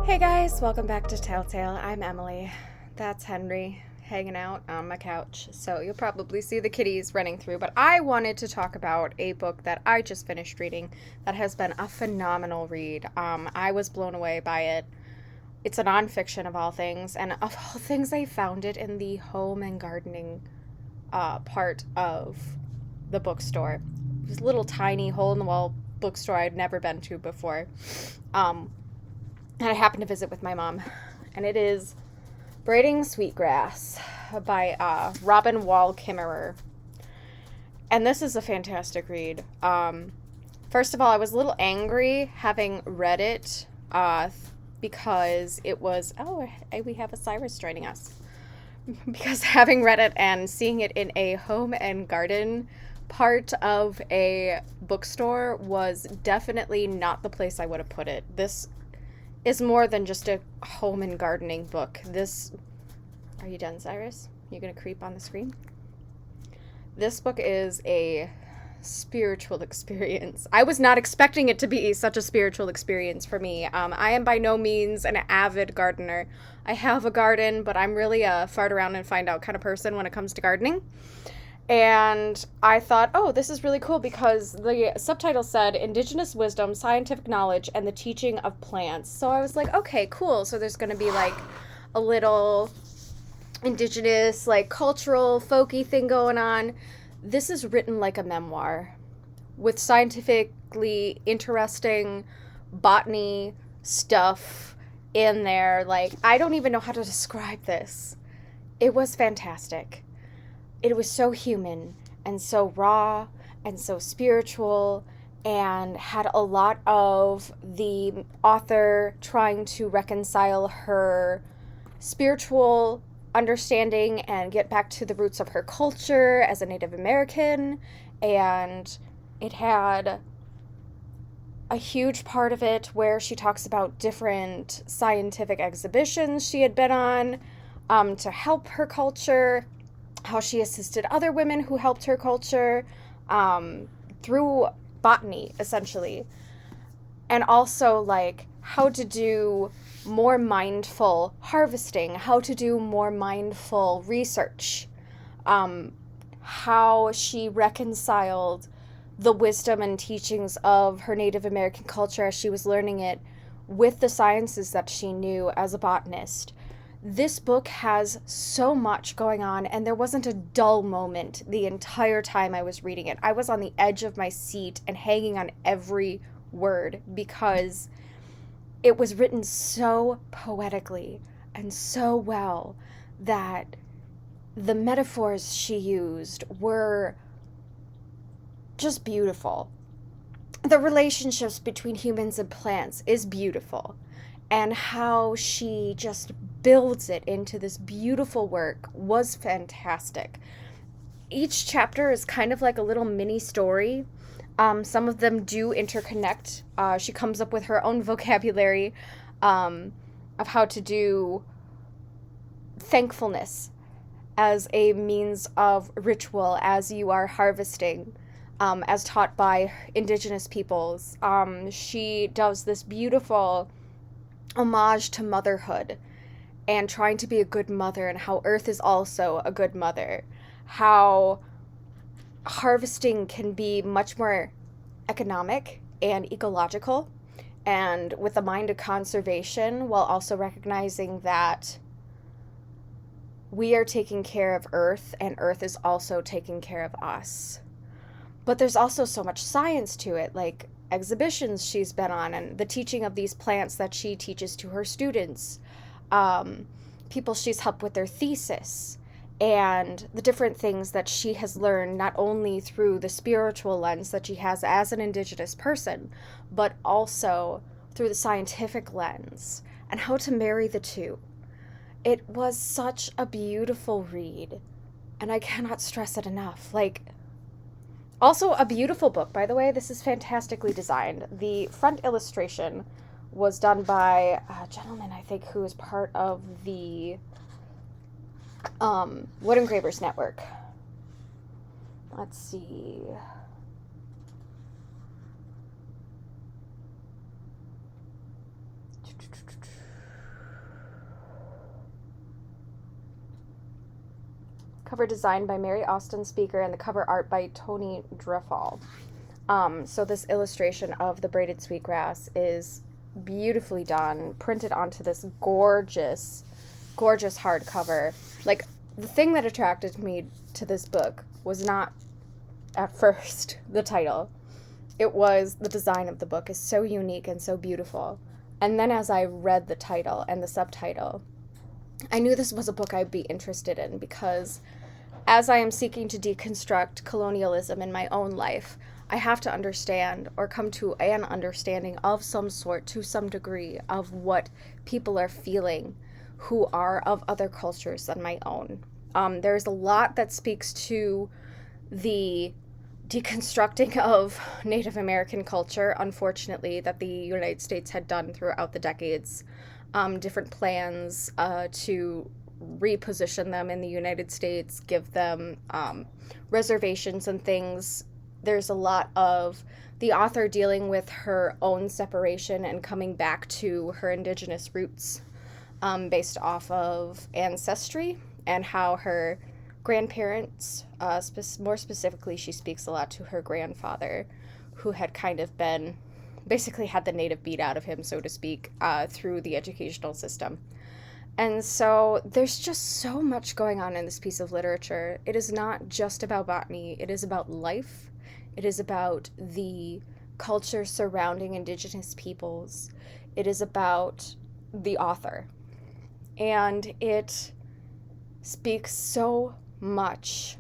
Hey guys, welcome back to Telltale. I'm Emily. That's Henry hanging out on my couch. So you'll probably see the kitties running through, but I wanted to talk about a book that I just finished reading that has been a phenomenal read. I was blown away by it. It's a nonfiction of all things, and of all things, I found it in the home and gardening part of the bookstore. It was a little tiny hole in the wall bookstore I'd never been to before. Um, and I happened to visit with my mom. And it is Braiding Sweetgrass by Robin Wall Kimmerer. And this is a fantastic read. First of all, I was a little angry having read it because it was, we have a Cyrus joining us. Because having read it and seeing it in a home and garden part of a bookstore was definitely not the place I would have put it. This is more than just a home and gardening book. Are you done, Cyrus? You gonna creep on the screen? This book is a spiritual experience. I was not expecting it to be such a spiritual experience for me. I am by no means an avid gardener. I have a garden, but I'm really a fart around and find out kind of person when it comes to gardening. And I thought, oh, this is really cool because the subtitle said Indigenous Wisdom, Scientific Knowledge, and the Teaching of Plants. So I was like, okay, cool. So there's going to be like a little indigenous, like cultural, folky thing going on. This is written like a memoir with scientifically interesting botany stuff in there. Like, I don't even know how to describe this. It was fantastic. It was so human and so raw and so spiritual and had a lot of the author trying to reconcile her spiritual understanding and get back to the roots of her culture as a Native American. And it had a huge part of it where she talks about different scientific exhibitions she had been on to help her culture, how she assisted other women who helped her culture through botany, essentially. And also, like, how to do more mindful harvesting, how to do more mindful research, how she reconciled the wisdom and teachings of her Native American culture as she was learning it with the sciences that she knew as a botanist. This book has so much going on, and there wasn't a dull moment the entire time I was reading it. I was on the edge of my seat and hanging on every word because it was written so poetically and so well that the metaphors she used were just beautiful. The relationships between humans and plants is beautiful. And how she just builds it into this beautiful work was fantastic. Each chapter is kind of like a little mini story. Some of them do interconnect. She comes up with her own vocabulary of how to do thankfulness as a means of ritual as you are harvesting, as taught by indigenous peoples. She does this beautiful homage to motherhood and trying to be a good mother, and how Earth is also a good mother. How harvesting can be much more economic and ecological, and with a mind of conservation, while also recognizing that we are taking care of Earth and Earth is also taking care of us. But there's also so much science to it, like exhibitions she's been on and the teaching of these plants that she teaches to her students, people she's helped with their thesis, and the different things that she has learned not only through the spiritual lens that she has as an indigenous person, but also through the scientific lens, and how to marry the two. It was such a beautiful read, and I cannot stress it enough. Like, also, a beautiful book, by the way. This is fantastically designed. The front illustration was done by a gentleman, I think, who is part of the Wood Engravers Network. Let's see. cover design by Mary Austin Speaker, and the cover art by Tony Dreffel. So this illustration of the braided sweetgrass is beautifully done, printed onto this gorgeous, gorgeous hardcover. Like, the thing that attracted me to this book was not, at first, the title. It was the design of the book is so unique and so beautiful. And then as I read the title and the subtitle, I knew this was a book I'd be interested in, because as I am seeking to deconstruct colonialism in my own life, I have to understand, or come to an understanding of some sort, to some degree, of what people are feeling who are of other cultures than my own. There's a lot that speaks to the deconstructing of Native American culture, unfortunately, that the United States had done throughout the decades. Different plans to reposition them in the United States, give them reservations and things. There's a lot of the author dealing with her own separation and coming back to her indigenous roots, based off of ancestry, and how her grandparents, more specifically, she speaks a lot to her grandfather, who had kind of been, basically had the native beat out of him, so to speak, through the educational system. And so there's just so much going on in this piece of literature. It is not just about botany. It is about life. It is about the culture surrounding indigenous peoples. It is about the author. And it speaks so much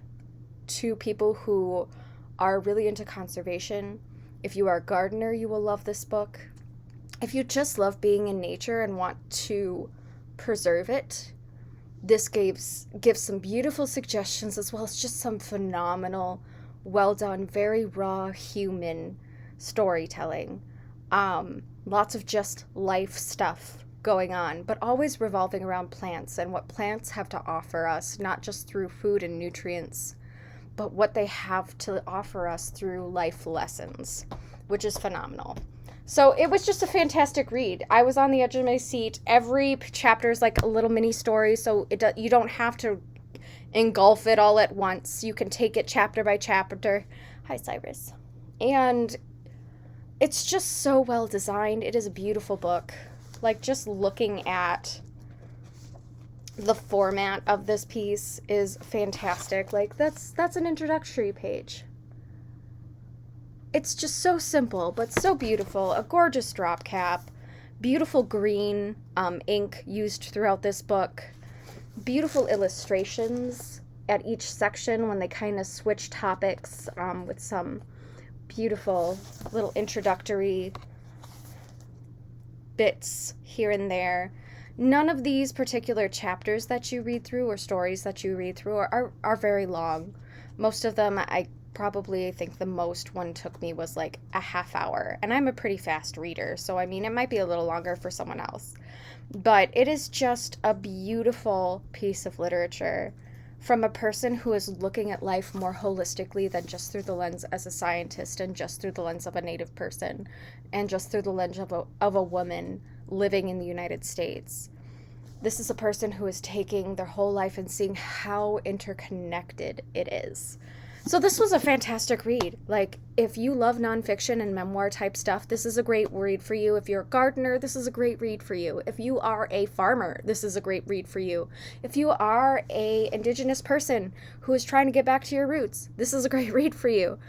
to people who are really into conservation. If you are a gardener, you will love this book. If you just love being in nature and want to preserve it, this gives some beautiful suggestions, as well as just some phenomenal, well done, very raw human storytelling. Lots of just life stuff going on, but always revolving around plants and what plants have to offer us, not just through food and nutrients, but what they have to offer us through life lessons, which is phenomenal. So it was just a fantastic read. I was on the edge of my seat. Every chapter is like a little mini story, so you don't have to engulf it all at once. You can take it chapter by chapter. Hi, Cyrus. And it's just so well designed. It is a beautiful book. Like, just looking at the format of this piece is fantastic. Like, that's an introductory page. It's just so simple, but so beautiful. A gorgeous drop cap, beautiful green ink used throughout this book, beautiful illustrations at each section when they kind of switch topics, with some beautiful little introductory bits here and there. None of these particular chapters that you read through, or stories that you read through, are very long. Most of them, I think the most one took me was like a half hour, and I'm a pretty fast reader, so I mean, it might be a little longer for someone else. But it is just a beautiful piece of literature from a person who is looking at life more holistically than just through the lens as a scientist, and just through the lens of a Native person, and just through the lens of a woman living in the United States. This is a person who is taking their whole life and seeing how interconnected it is. So this was a fantastic read. Like, if you love nonfiction and memoir type stuff, this is a great read for you. If you're a gardener, this is a great read for you. If you are a farmer, this is a great read for you. If you are a indigenous person who is trying to get back to your roots, this is a great read for you.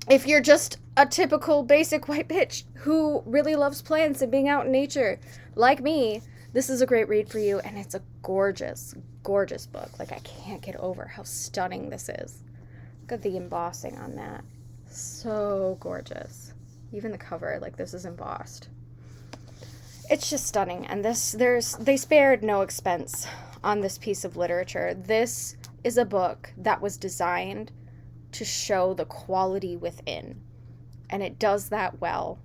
If you're just a typical basic white bitch who really loves plants and being out in nature, like me, this is a great read for you. And it's a gorgeous, gorgeous book. Like, I can't get over how stunning this is. Look at the embossing on that. So gorgeous. Even the cover, like, this is embossed. It's just stunning. And they spared no expense on this piece of literature. This is a book that was designed to show the quality within. And it does that well.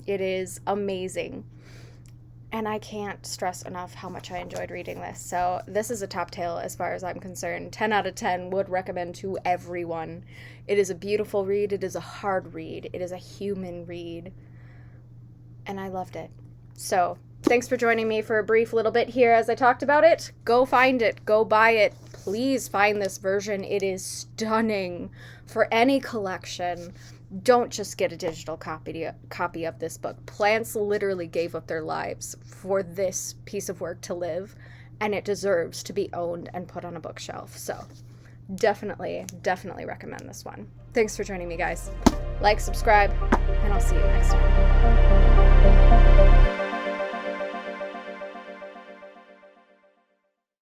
It is amazing. And I can't stress enough how much I enjoyed reading this. So this is a top tale as far as I'm concerned. 10 out of 10 would recommend to everyone. It is a beautiful read. It is a hard read. It is a human read. And I loved it. So Thanks for joining me for a brief little bit here as I talked about it. Go find it. Go buy it. Please find this version. It is stunning for any collection. Don't just get a digital copy of this book. Plants literally gave up their lives for this piece of work to live, and it deserves to be owned and put on a bookshelf. So definitely recommend this one. Thanks for joining me, guys. Like, subscribe, and I'll see you next time.